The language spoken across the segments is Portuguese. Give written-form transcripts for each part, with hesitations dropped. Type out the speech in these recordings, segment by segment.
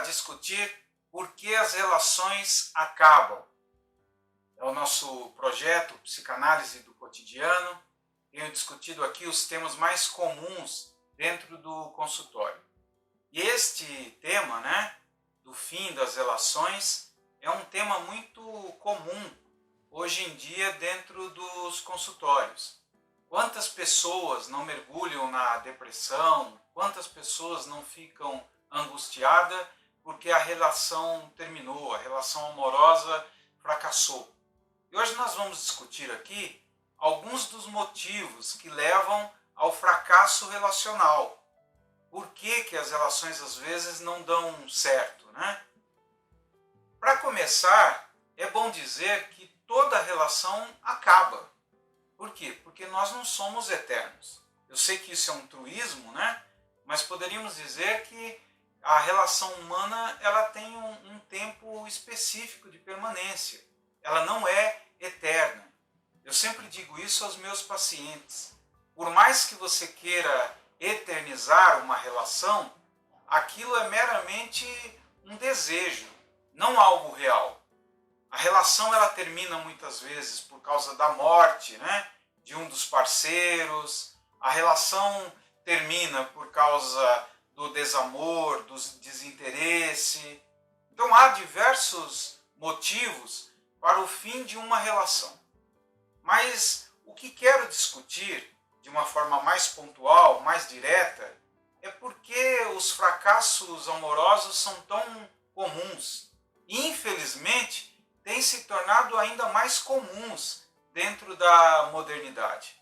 para discutir por que as relações acabam. É o nosso projeto Psicanálise do Cotidiano. Tenho discutido aqui os temas mais comuns dentro do consultório. E este tema, do fim das relações, é um tema muito comum hoje em dia dentro dos consultórios. Quantas pessoas não mergulham na depressão, quantas pessoas não ficam angustiadas porque a relação terminou, a relação amorosa fracassou. E hoje nós vamos discutir aqui alguns dos motivos que levam ao fracasso relacional. Por que as relações às vezes não dão certo, Para começar, é bom dizer que toda relação acaba. Por quê? Porque nós não somos eternos. Eu sei que isso é um truísmo, Mas poderíamos dizer que a relação humana ela tem um tempo específico de permanência. Ela não é eterna. Eu sempre digo isso aos meus pacientes. Por mais que você queira eternizar uma relação, aquilo é meramente um desejo, não algo real. A relação ela termina muitas vezes por causa da morte, de um dos parceiros. A relação termina por causa do desamor, do desinteresse. Então há diversos motivos para o fim de uma relação. Mas o que quero discutir de uma forma mais pontual, mais direta, é porque os fracassos amorosos são tão comuns. E, infelizmente, têm se tornado ainda mais comuns dentro da modernidade.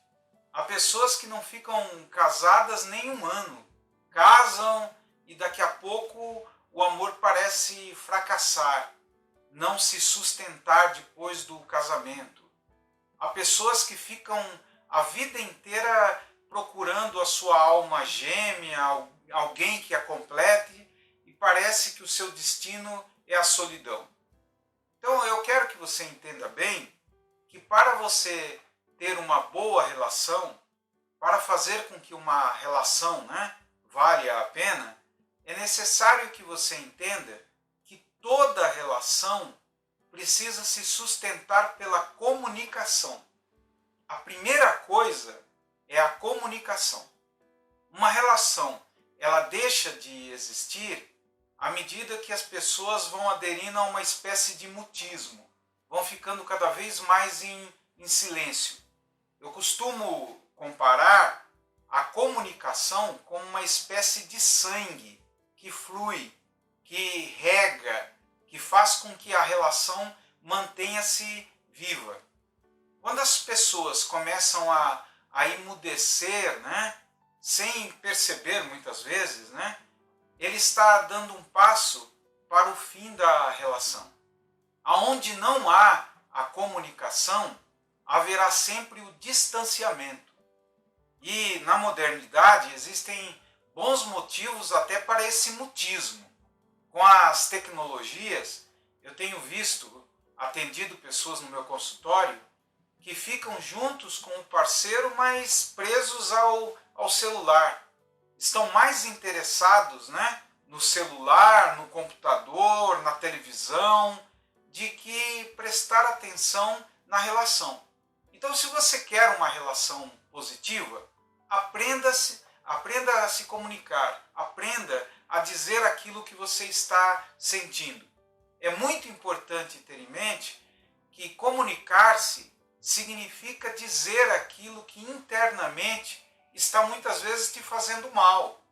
Há pessoas que não ficam casadas nem um ano. Casam e daqui a pouco o amor parece fracassar, não se sustentar depois do casamento. Há pessoas que ficam a vida inteira procurando a sua alma gêmea, alguém que a complete, e parece que o seu destino é a solidão. Então eu quero que você entenda bem que para você ter uma boa relação, para fazer com que uma relação valha a pena, é necessário que você entenda que toda relação precisa se sustentar pela comunicação. A primeira coisa é a comunicação. Uma relação, ela deixa de existir à medida que as pessoas vão aderindo a uma espécie de mutismo, vão ficando cada vez mais em silêncio. Eu costumo comparar a comunicação com uma espécie de sangue que flui, que rega, que faz com que a relação mantenha-se viva. Quando as pessoas começam a emudecer, sem perceber muitas vezes, ele está dando um passo para o fim da relação. Aonde não há a comunicação, haverá sempre o distanciamento. E na modernidade existem bons motivos até para esse mutismo. Com as tecnologias, eu tenho atendido pessoas no meu consultório que ficam juntos com o parceiro, mas presos ao celular. Estão mais interessados no celular, no computador, na televisão, de que prestar atenção na relação. Então, se você quer uma relação positiva, aprenda a se comunicar, aprenda a dizer aquilo que você está sentindo. É muito importante ter em mente que comunicar-se significa dizer aquilo que internamente está muitas vezes te fazendo mal,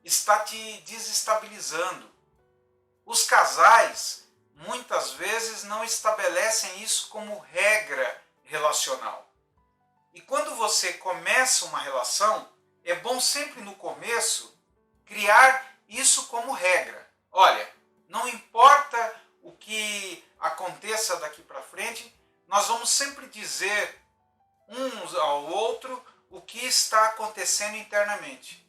está te desestabilizando. Os casais muitas vezes não estabelecem isso como regra relacional. E quando você começa uma relação, é bom sempre no começo criar isso como regra. Olha, não importa o que aconteça daqui para frente, nós vamos sempre dizer um ao outro o que está acontecendo internamente.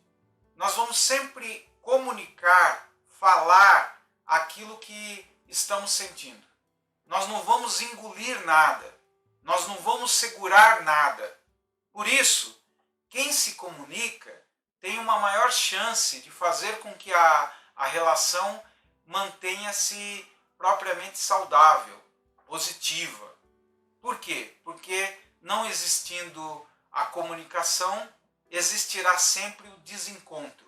Nós vamos sempre comunicar, falar aquilo que estamos sentindo. Nós não vamos engolir nada. Nós não vamos segurar nada. Por isso, quem se comunica tem uma maior chance de fazer com que a relação mantenha-se propriamente saudável, positiva. Por quê? Porque não existindo a comunicação, existirá sempre o desencontro.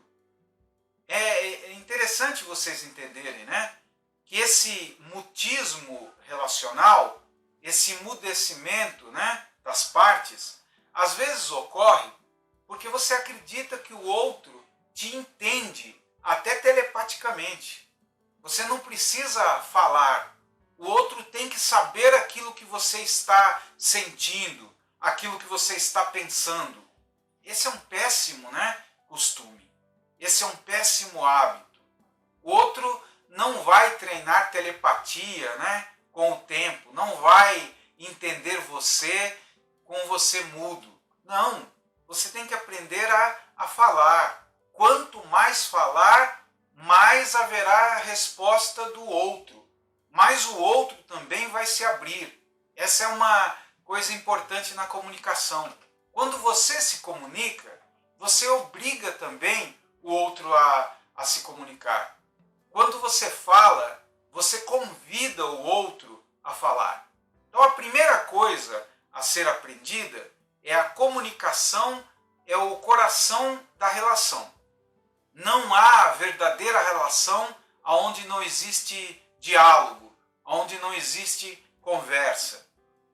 É interessante vocês entenderem, né? Que esse mutismo relacional, esse emudecimento, né, das partes, às vezes ocorre porque você acredita que o outro te entende até telepaticamente. Você não precisa falar. O outro tem que saber aquilo que você está sentindo, aquilo que você está pensando. Esse é um péssimo, né, costume. Esse é um péssimo hábito. O outro não vai treinar telepatia, né, com o tempo. Não vai entender você com você mudo. Não. Você tem que aprender a falar. Quanto mais falar, mais haverá a resposta do outro. Mas o outro também vai se abrir. Essa é uma coisa importante na comunicação. Quando você se comunica, você obriga também o outro a se comunicar. Quando você fala, você convida o outro a falar. Então a primeira coisa a ser aprendida é a comunicação, é o coração da relação. Não há verdadeira relação onde não existe diálogo, onde não existe conversa.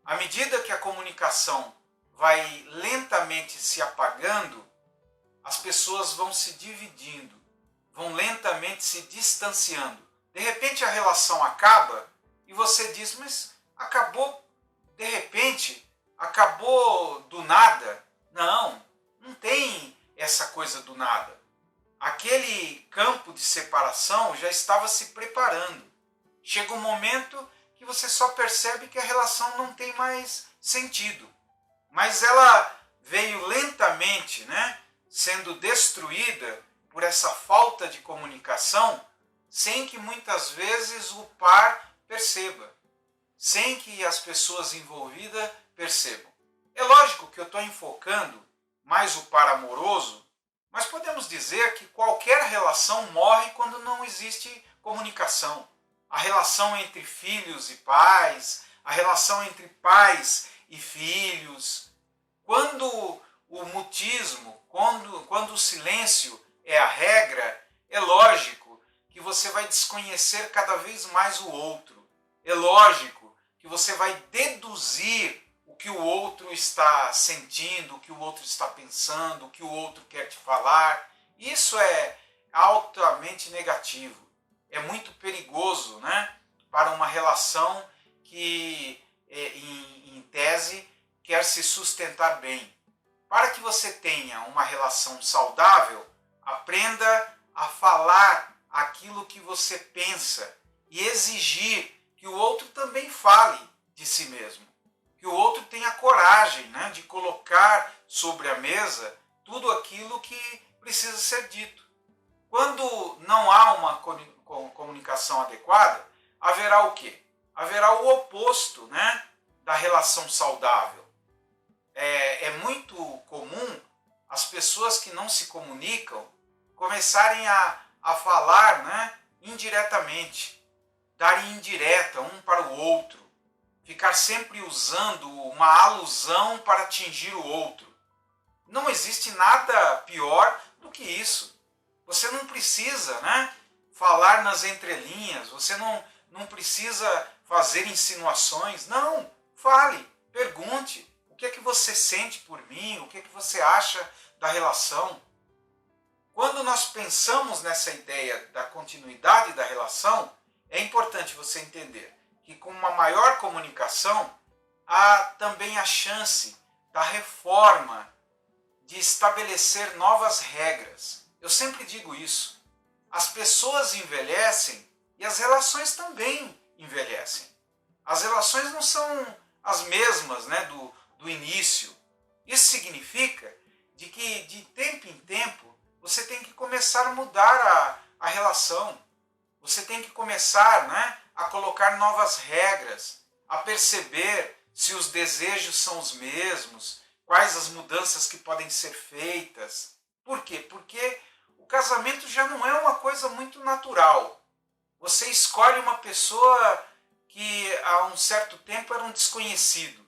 À medida que a comunicação vai lentamente se apagando, as pessoas vão se dividindo, vão lentamente se distanciando. De repente a relação acaba e você diz, mas acabou de repente, acabou do nada. Não, não tem essa coisa do nada. Aquele campo de separação já estava se preparando. Chega um momento que você só percebe que a relação não tem mais sentido. Mas ela veio lentamente, né, sendo destruída por essa falta de comunicação, sem que muitas vezes o par perceba, sem que as pessoas envolvidas percebam. É lógico que eu estou enfocando mais o par amoroso, mas podemos dizer que qualquer relação morre quando não existe comunicação. A relação entre filhos e pais, a relação entre pais e filhos. Quando o mutismo, quando o silêncio é a regra, é lógico que você vai desconhecer cada vez mais o outro. É lógico que você vai deduzir o que o outro está sentindo, o que o outro está pensando, o que o outro quer te falar. Isso é altamente negativo. É muito perigoso, né, para uma relação que, em tese, quer se sustentar bem. Para que você tenha uma relação saudável, aprenda a falar aquilo que você pensa e exigir que o outro também fale de si mesmo. Que o outro tenha coragem, né, de colocar sobre a mesa tudo aquilo que precisa ser dito. Quando não há uma comunicação adequada, haverá o quê? Haverá o oposto, né, da relação saudável. É muito comum as pessoas que não se comunicam começarem a falar, né, indiretamente, dar indireta um para o outro, ficar sempre usando uma alusão para atingir o outro. Não existe nada pior do que isso. Você não precisa, né, falar nas entrelinhas, você não precisa fazer insinuações. Não, fale, pergunte. O que é que você sente por mim? O que é que você acha da relação? Quando nós pensamos nessa ideia da continuidade da relação, é importante você entender que com uma maior comunicação, há também a chance da reforma, de estabelecer novas regras. Eu sempre digo isso. As pessoas envelhecem e as relações também envelhecem. As relações não são as mesmas, né, do início. Isso significa de que de tempo em tempo você tem que começar a mudar a relação. Você tem que começar, né, a colocar novas regras, a perceber se os desejos são os mesmos, quais as mudanças que podem ser feitas. Por quê? Porque o casamento já não é uma coisa muito natural. Você escolhe uma pessoa que há um certo tempo era um desconhecido.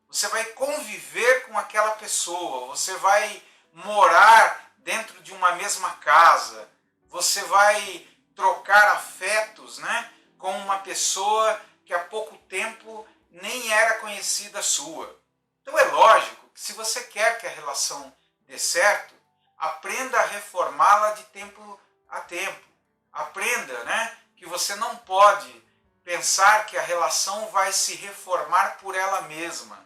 Você vai conviver com aquela pessoa, você vai morar dentro de uma mesma casa, você vai trocar afetos, né, com uma pessoa que há pouco tempo nem era conhecida sua. Então é lógico que se você quer que a relação dê certo, aprenda a reformá-la de tempo a tempo. Aprenda, né, que você não pode pensar que a relação vai se reformar por ela mesma.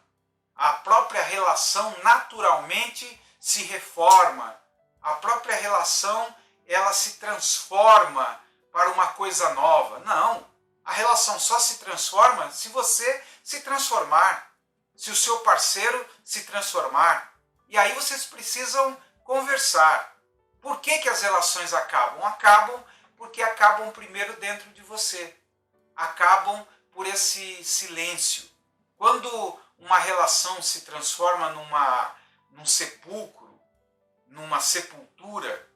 A própria relação naturalmente se reforma. A própria relação, ela se transforma para uma coisa nova. Não. A relação só se transforma se você se transformar. Se o seu parceiro se transformar. E aí vocês precisam conversar. Por que as relações acabam? Acabam porque acabam primeiro dentro de você. Acabam por esse silêncio. Quando uma relação se transforma num sepulcro, numa sepultura,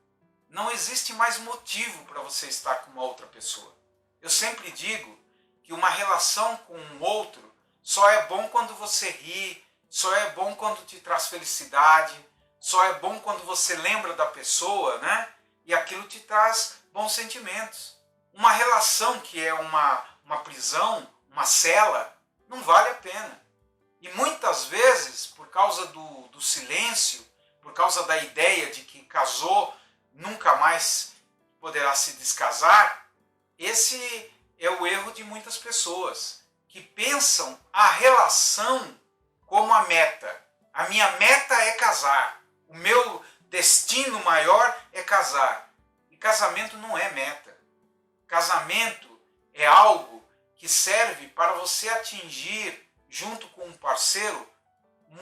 não existe mais motivo para você estar com uma outra pessoa. Eu sempre digo que uma relação com um outro só é bom quando você ri, só é bom quando te traz felicidade, só é bom quando você lembra da pessoa, né? E aquilo te traz bons sentimentos. Uma relação que é uma prisão, uma cela, não vale a pena. E muitas vezes, por causa do silêncio, por causa da ideia de que casou, nunca mais poderá se descasar, esse é o erro de muitas pessoas, que pensam a relação como a meta. A minha meta é casar. O meu destino maior é casar. E casamento não é meta. Casamento é algo que serve para você atingir, junto com um parceiro,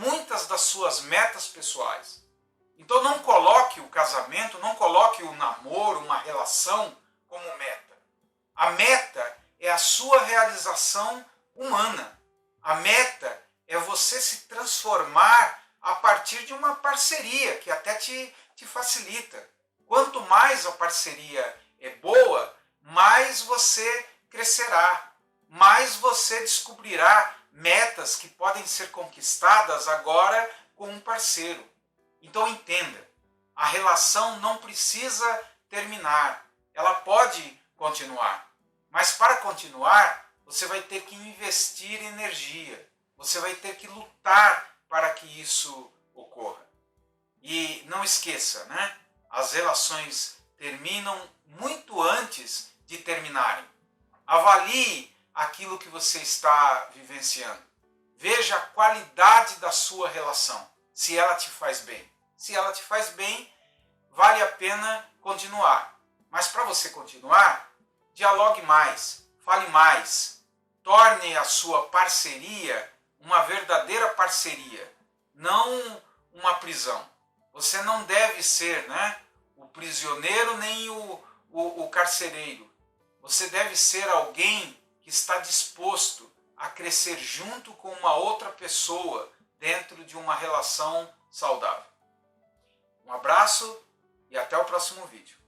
muitas das suas metas pessoais. Então não coloque o casamento, não coloque o namoro, uma relação como meta. A meta é a sua realização humana. A meta é você se transformar a partir de uma parceria que até te facilita. Quanto mais a parceria é boa, mais você crescerá, mais você descobrirá metas que podem ser conquistadas agora com um parceiro. Então entenda, a relação não precisa terminar, ela pode continuar. Mas para continuar, você vai ter que investir energia, você vai ter que lutar para que isso ocorra. E não esqueça, né? As relações terminam muito antes de terminarem. Avalie aquilo que você está vivenciando. Veja a qualidade da sua relação, se ela te faz bem. Se ela te faz bem, vale a pena continuar. Mas para você continuar, dialogue mais, fale mais. Torne a sua parceria uma verdadeira parceria, não uma prisão. Você não deve ser, né, o prisioneiro nem o carcereiro. Você deve ser alguém que está disposto a crescer junto com uma outra pessoa dentro de uma relação saudável. Um abraço e até o próximo vídeo.